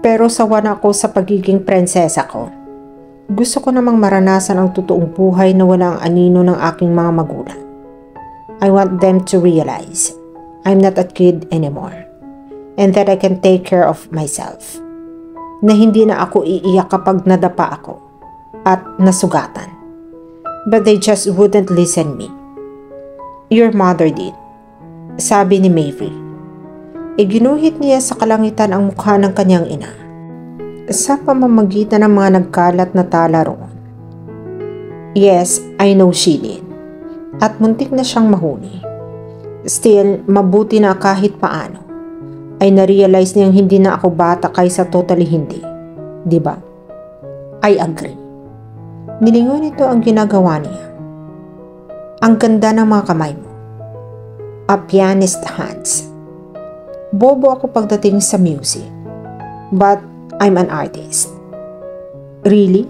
Pero sawa na ako sa pagiging prinsesa ko. Gusto ko namang maranasan ang totoong buhay na walang anino ng aking mga magulang. I want them to realize I'm not a kid anymore and that I can take care of myself. Na hindi na ako iiyak kapag nadapa ako at nasugatan. But they just wouldn't listen me. Your mother did, sabi ni Maverick. Ginuhit niya sa kalangitan ang mukha ng kanyang ina sa pamamagitan ng mga nagkalat na tala roon. Yes, I know she did. At muntik na siyang mahuli. Still, mabuti na kahit paano ay na-realize niyang hindi na ako bata kaysa totally hindi. Diba? I agree. Nilingon ito ang ginagawa niya. Ang ganda ng mga kamay mo. A pianist hands. Bobo ako pagdating sa music. But I'm an artist. Really?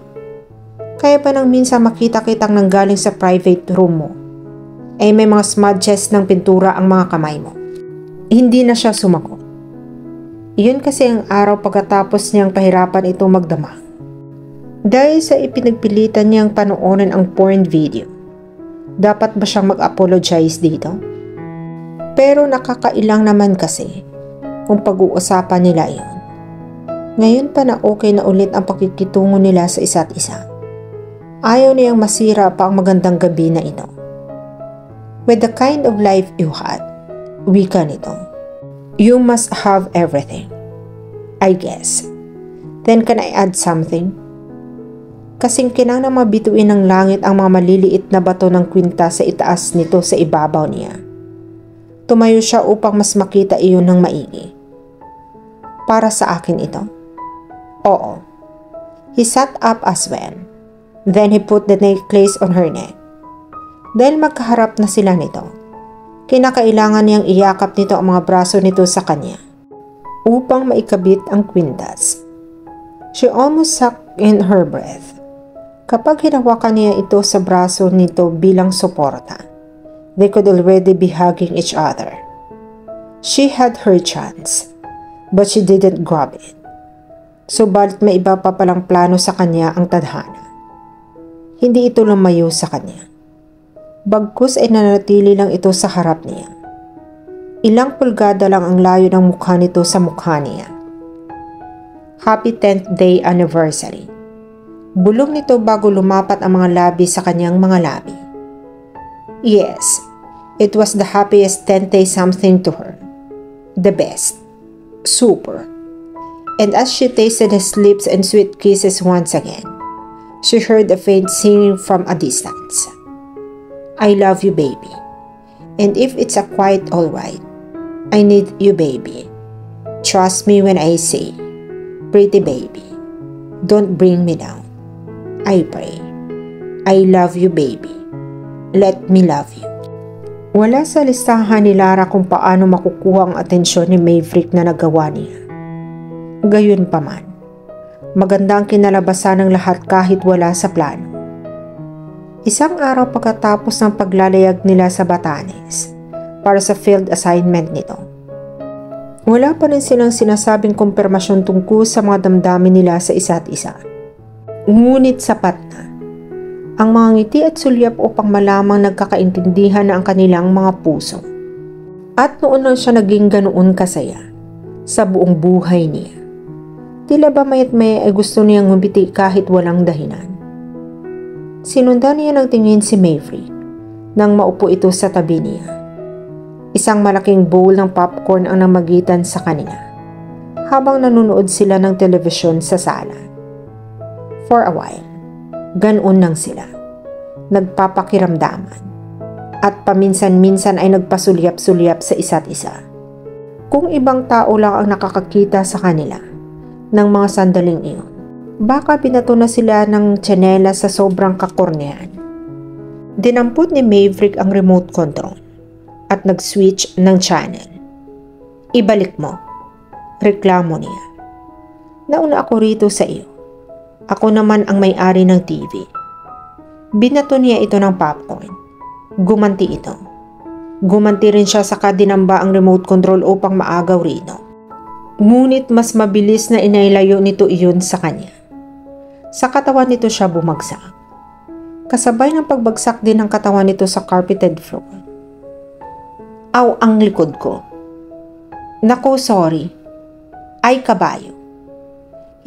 Kaya pa nang minsan makita kitang nanggaling sa private room mo, ay may mga smudges ng pintura ang mga kamay mo. Hindi na siya sumagot. Iyon kasi ang araw pagkatapos niyang pahirapan ito magdamag. Dahil sa ipinagpilitan niyang panoorin ang porn video, dapat ba siyang mag-apologize dito? Pero nakakailang naman kasi kung pag-uusapan nila iyon. Ngayon pa na okay na ulit ang pakikitungo nila sa isa't isa. Ayaw niyang masira pa ang magandang gabi na ito. With the kind of life you had, wika nito, you must have everything. I guess. Then can I add something? Kasing kinang na mabituin ng langit ang mga maliliit na bato ng kwinta sa itaas nito sa ibabaw niya. Tumayo siya upang mas makita iyon ng maigi. Para sa akin ito? Oo. He sat up as well. Then he put the necklace on her neck. Dahil magkaharap na sila nito, kinakailangan niyang iyakap nito ang mga braso nito sa kanya upang maikabit ang kwintas. She almost sucked in her breath. Kapag hinawakan niya ito sa braso nito bilang suporta, they could already be hugging each other. She had her chance, but she didn't grab it. Subalit may iba pa palang plano sa kanya ang tadhana. Hindi ito lumayo sa kanya. Bagkus ay nanatili lang ito sa harap niya. Ilang pulgada lang ang layo ng mukha nito sa mukha niya. Happy 10th day anniversary. Bulong nito bago lumapat ang mga labi sa kanyang mga labi. Yes, it was the happiest 10th day something to her. The best. Super. And as she tasted his lips and sweet kisses once again, she heard a faint singing from a distance. I love you, baby. And if it's a quite alright, I need you, baby. Trust me when I say, pretty baby, don't bring me down. I pray. I love you, baby. Let me love you. Wala sa listahan ni Lara kung paano makukuha ang atensyon ni Maverick na nagawa niya. Gayunpaman, maganda ang kinalabasan ng lahat kahit wala sa plano. Isang araw pagkatapos ng paglalayag nila sa Batanes para sa field assignment nito, wala pa rin silang sinasabing kumpirmasyon tungkol sa mga damdamin nila sa isa't isa. Ngunit sapat na ang mga ngiti at sulyap upang malamang nagkakaintindihan na ang kanilang mga puso. At noon lang siya naging ganoon kasaya sa buong buhay niya. Tila ba mayat may ay gusto niyang humiti kahit walang dahilan. Sinundan niya ng tingin si Maverick nang maupo ito sa tabi niya. Isang malaking bowl ng popcorn ang namagitan sa kanila habang nanonood sila ng telebisyon sa sala. For a while, ganoon lang sila. Nagpapakiramdaman at paminsan-minsan ay nagpasulyap-sulyap sa isa't isa. Kung ibang tao lang ang nakakakita sa kanila ng mga sandaling iyon, baka binato na sila ng tsanela sa sobrang kakornehan. Dinampot ni Maverick ang remote control at nag-switch ng channel. Ibalik mo, reklamo niya. Nauna ako rito sa iyo. Ako naman ang may-ari ng TV. Binato niya ito ng popcorn. Gumanti ito. Gumanti rin siya sa kadinamba ang remote control upang maagaw rito. Ngunit mas mabilis na inailayo nito iyon sa kanya. Sa katawan nito siya bumagsak. Kasabay ng pagbagsak din ng katawan nito sa carpeted floor. Aw, ang likod ko. Nako, sorry. Ay, kabayo.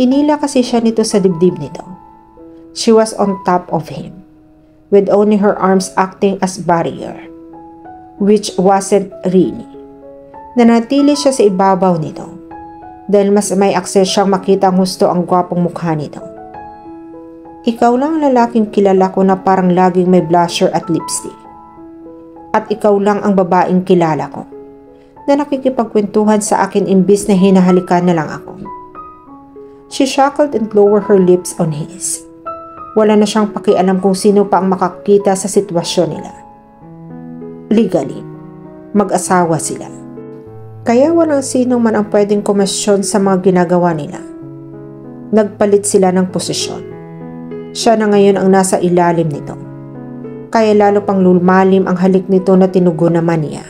Hinila kasi siya nito sa dibdib nito. She was on top of him, with only her arms acting as barrier, which wasn't really. Nanatili siya sa ibabaw nito, dahil mas may akses siyang makita ang gusto ang gwapong mukha nito. Ikaw lang ang lalaking kilala ko na parang laging may blusher at lipstick. At ikaw lang ang babaeng kilala ko na nakikipagkwentuhan sa akin imbis na hinahalikan na lang ako. She shackled and lowered her lips on his. Wala na siyang pakialam kung sino pa ang makakita sa sitwasyon nila. Legally, mag-asawa sila. Kaya walang sino man ang pwedeng kumesyon sa mga ginagawa nila. Nagpalit sila ng posisyon. Siya na ngayon ang nasa ilalim nito. Kaya lalo pang lumalim ang halik nito na tinugo naman niya.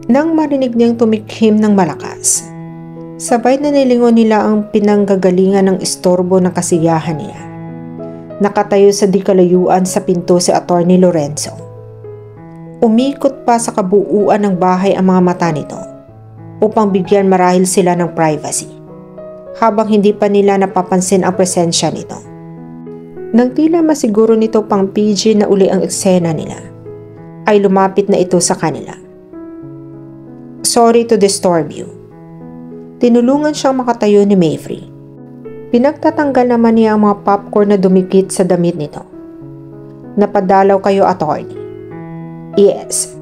Nang marinig niyang tumikhim ng malakas, sabay na nilingon nila ang pinanggagalingan ng istorbo ng kasiyahan niya. Nakatayo sa di kalayuan sa pinto si Attorney Lorenzo. Umikot pa sa kabuuan ng bahay ang mga mata nito upang bigyan marahil sila ng privacy habang hindi pa nila napapansin ang presensya nito. Nang tila masiguro nito pang PG na uli ang eksena nila, ay lumapit na ito sa kanila. Sorry to disturb you. Tinulungan siyang makatayo ni Mayfrey. Pinagtatanggal naman niya ang mga popcorn na dumikit sa damit nito. Napadalaw kayo, attorney. Yes.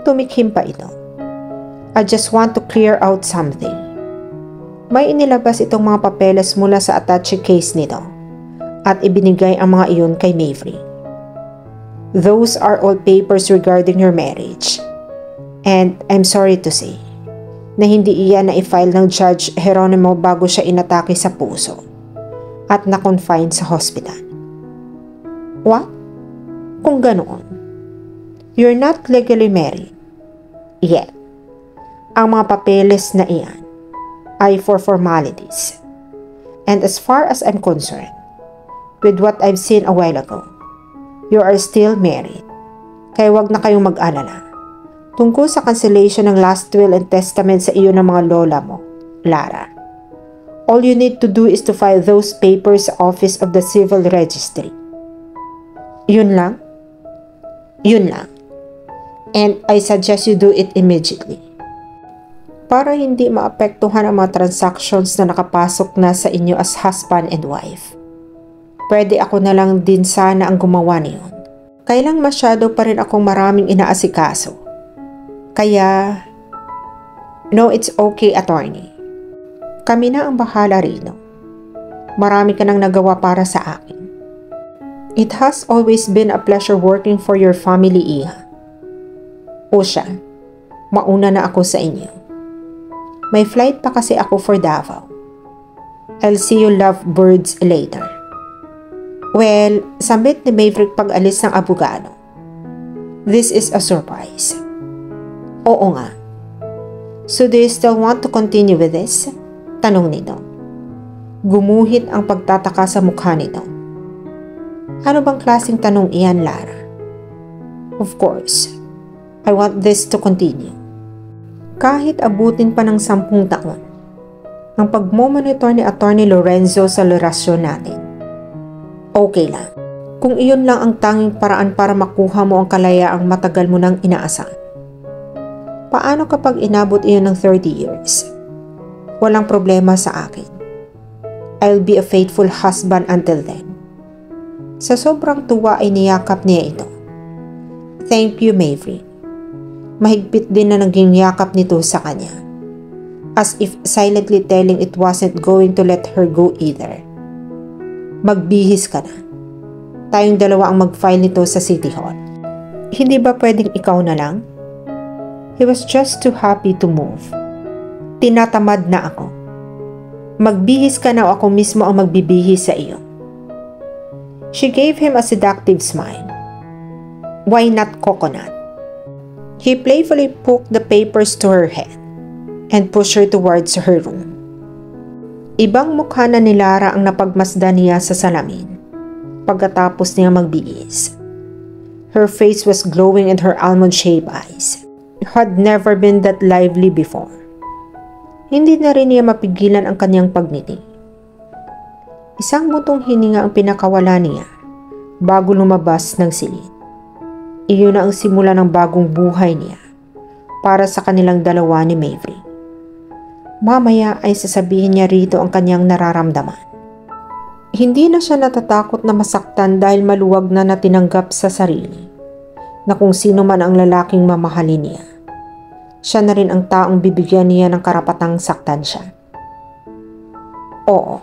Tumikhim pa ito. I just want to clear out something. May inilabas itong mga papeles mula sa attache case nito at ibinigay ang mga iyon kay Mayfrey. Those are all papers regarding your marriage. And I'm sorry to say na hindi iyan na i-file ng Judge Geronimo bago siya inatake sa puso at na-confine sa hospital. What? Kung ganoon, you're not legally married yet. Ang mga papeles na iyan ay for formalities. And as far as I'm concerned, with what I've seen a while ago, you are still married. Kaya wag na kayong mag-alala tungkol sa cancellation ng last will and testament sa iyo ng mga lola mo, Lara. All you need to do is to file those papers sa Office of the Civil Registry. Yun lang? Yun lang. And I suggest you do it immediately. Para hindi maapektuhan ang mga transactions na nakapasok na sa inyo as husband and wife. Pwede ako na lang din sana ang gumawa niyon. Kailang masyado pa rin akong maraming inaasikaso. Kaya, no, it's okay, attorney. Kami na ang bahala rino. Marami ka nang nagawa para sa akin. It has always been a pleasure working for your family, Iha. O siya, mauna na ako sa inyo. May flight pa kasi ako for Davao. I'll see you lovebirds later. Well, sambit ni Maverick pag-alis ng abogado. This is a surprise. Oo nga. So do you still want to continue with this? Tanong nito. Gumuhit ang pagtataka sa mukha nito. Ano bang klaseng tanong iyan, Lara? Of course, I want this to continue. Kahit abutin pa ng 10 taon, ang pagmomonitor ni Attorney Lorenzo sa relasyon natin. Okay lang. Kung iyon lang ang tanging paraan para makuha mo ang kalayaang matagal mo nang inaasahan. Paano kapag inabot iyon ng 30 years? Walang problema sa akin. I'll be a faithful husband until then. Sa sobrang tuwa ay niyakap niya ito. Thank you, Mayfrey. Mahigpit din na naging yakap nito sa kanya. As if silently telling it wasn't going to let her go either. Magbihis ka na. Tayong dalawa ang mag-file nito sa City Hall. Hindi ba pwedeng ikaw na lang? He was just too happy to move. Tinatamad na ako. Magbihis ka na o ako mismo ang magbibihis sa iyo. She gave him a seductive smile. Why not coconut? He playfully poked the papers to her head and pushed her towards her room. Ibang mukha na ni Lara ang napagmasdan niya sa salamin pagkatapos niya magbihis. Her face was glowing and her almond-shaped eyes had never been that lively before. Hindi na rin niya mapigilan ang kanyang pagngiti. Isang buntong hininga ang pinakawala niya bago lumabas ng silid. Iyon na ang simula ng bagong buhay niya para sa kanilang dalawa ni Maverick. Mamaya ay sasabihin niya rito ang kanyang nararamdaman. Hindi na siya natatakot na masaktan dahil maluwag na natinanggap sa sarili na kung sino man ang lalaking mamahalin niya, siya na rin ang taong bibigyan niya ng karapatang saktan siya. Oo,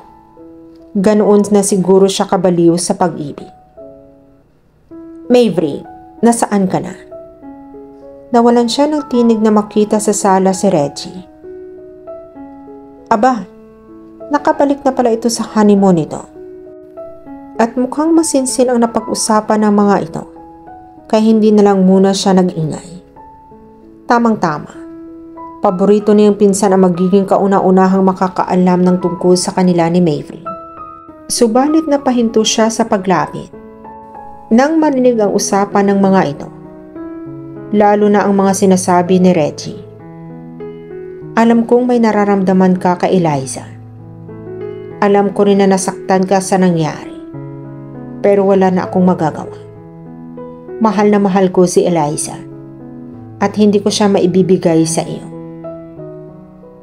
ganoon na siguro siya kabaliw sa pag-ibig. Maverick, nasaan ka na? Nawalan siya ng tinig na makita sa sala si Reggie. Aba, nakabalik na pala ito sa honeymoon nito. At mukhang masinsin ang napag-usapan ng mga ito, kaya hindi na lang muna siya nag-ingay. Tamang-tama, paborito niyang pinsan ang magiging kauna-unahang makakaalam ng tungkol sa kanila ni Maverick. Subalit napahinto siya sa paglapit nang marinig ang usapan ng mga ito, lalo na ang mga sinasabi ni Reggie. Alam kong may nararamdaman ka kay Eliza. Alam ko rin na nasaktan ka sa nangyari, pero wala na akong magagawa. Mahal na mahal ko si Eliza at hindi ko siya maibibigay sa iyo.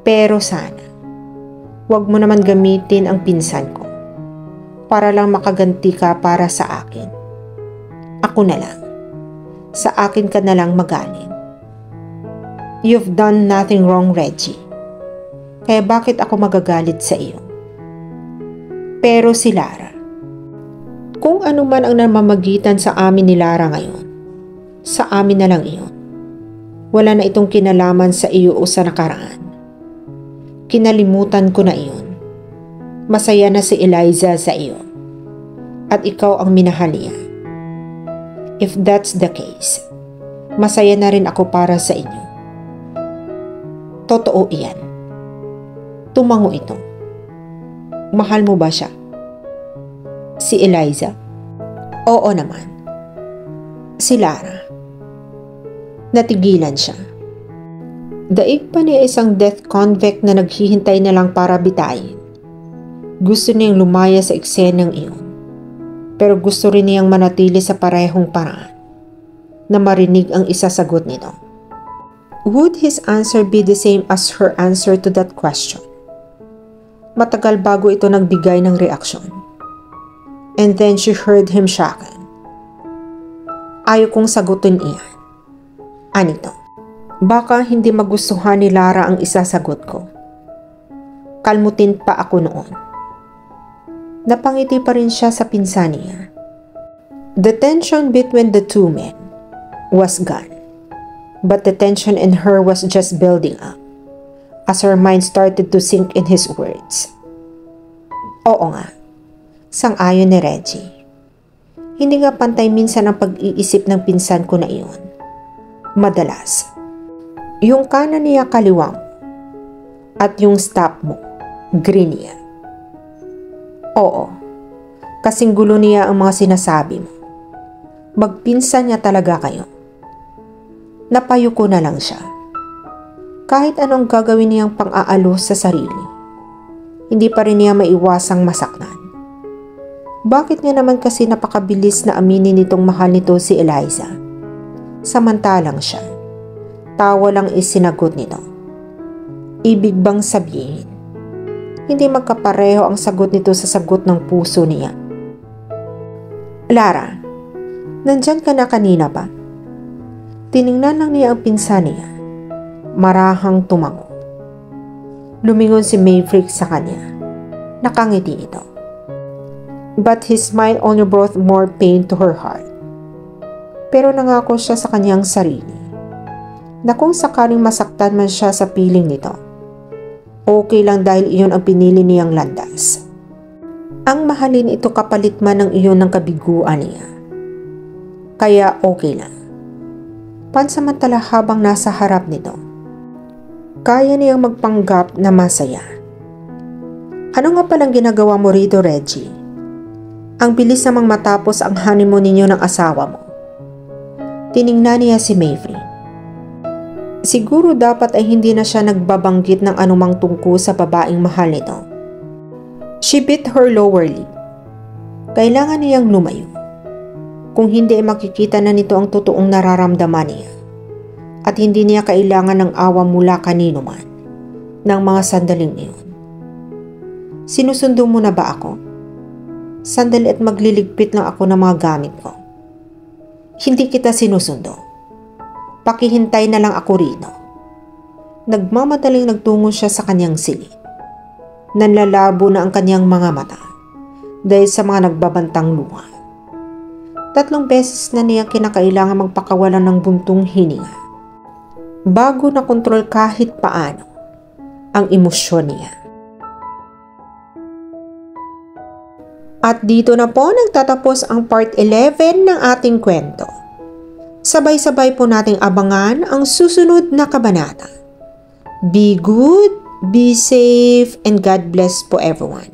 Pero sana, huwag mo naman gamitin ang pinsan ko para lang makaganti ka para sa akin. Ako na lang. Sa akin ka na lang magaling. You've done nothing wrong, Reggie. Kaya bakit ako magagalit sa iyo? Pero si Lara, kung ano man ang namamagitan sa amin ni Lara ngayon, sa amin na lang iyon. Wala na itong kinalaman sa iyo o sa nakaraan. Kinalimutan ko na iyon. Masaya na si Eliza sa iyo. At ikaw ang minahal niya. If that's the case, masaya na rin ako para sa inyo. Totoo iyan. Tumango ito. Mahal mo ba siya? Si Eliza? Oo naman. Si Lara? Natigilan siya. Daig pa niya isang death convict na naghihintay na lang para bitayin. Gusto niyang lumaya sa eksenang iyon. Pero gusto rin niyang manatili sa parehong paraan na marinig ang isasagot nito. Would his answer be the same as her answer to that question? Matagal bago ito nagbigay ng reaksyon. And then she heard him shaken. Ayaw kong sagutin iyan. Anito, baka hindi magustuhan ni Lara ang isasagot ko. Kalmutin pa ako noon. Napangiti pa rin siya sa pinsan niya. The tension between the two men was gone. But the tension in her was just building up as her mind started to sink in his words. Oo nga, sang-ayon ni Reggie. Hindi nga pantay minsan ang pag-iisip ng pinsan ko na iyon. Madalas, yung kanan niya kaliwang at yung stop mo, green niya. Oo, kasing gulo niya ang mga sinasabi mo. Magpinsan niya talaga kayo. Napayo ko na lang siya. Kahit anong gagawin niyang pang-aalos sa sarili, hindi pa rin niya maiwasang masaktan. Bakit niya naman kasi napakabilis na aminin nitong mahal nito si Eliza? Samantalang siya, tawa lang isinagot nito. Ibig bang sabihin, hindi magkapareho ang sagot nito sa sagot ng puso niya? Lara, nandyan ka na kanina pa? Tiningnan lang niya ang pinsan niya. Marahang tumango. Lumingon si Maverick sa kanya. Nakangiti ito. But his smile only brought more pain to her heart. Pero nangako siya sa kanyang sarili na kung sakaling masaktan man siya sa piling nito, okay lang dahil iyon ang pinili niyang landas. Ang mahalin ito kapalit man ng iyon ng kabiguan niya. Kaya okay lang. Pansamantala habang nasa harap nito, kaya niyang magpanggap na masaya. Ano nga palang ginagawa mo rito, Reggie? Ang bilis namang matapos ang honeymoon ninyo ng asawa mo. Tiningnan niya si Maybelline. Siguro dapat ay hindi na siya nagbabanggit ng anumang tungkol sa babaeng mahal nito. She bit her lower lip. Kailangan niyang lumayo. Kung hindi ay makikita na nito ang totoong nararamdaman niya. At hindi niya kailangan ng awa mula kanino man ng mga sandaling iyon. Sinusundo mo na ba ako? Sandali at magliligpit lang ako ng mga gamit ko. Hindi kita sinusundo. Pakihintay na lang ako rito. Nagmamadaling nagtungo siya sa kanyang silid. Nanlalabo na ang kanyang mga mata dahil sa mga nagbabantang luha. 3 beses na niya kinakailangan magpakawalan ng buntong hininga bago na kontrol kahit paano ang emosyon niya. At dito na po nagtatapos ang part 11 ng ating kwento. Sabay-sabay po nating abangan ang susunod na kabanata. Be good, be safe, and God bless po everyone.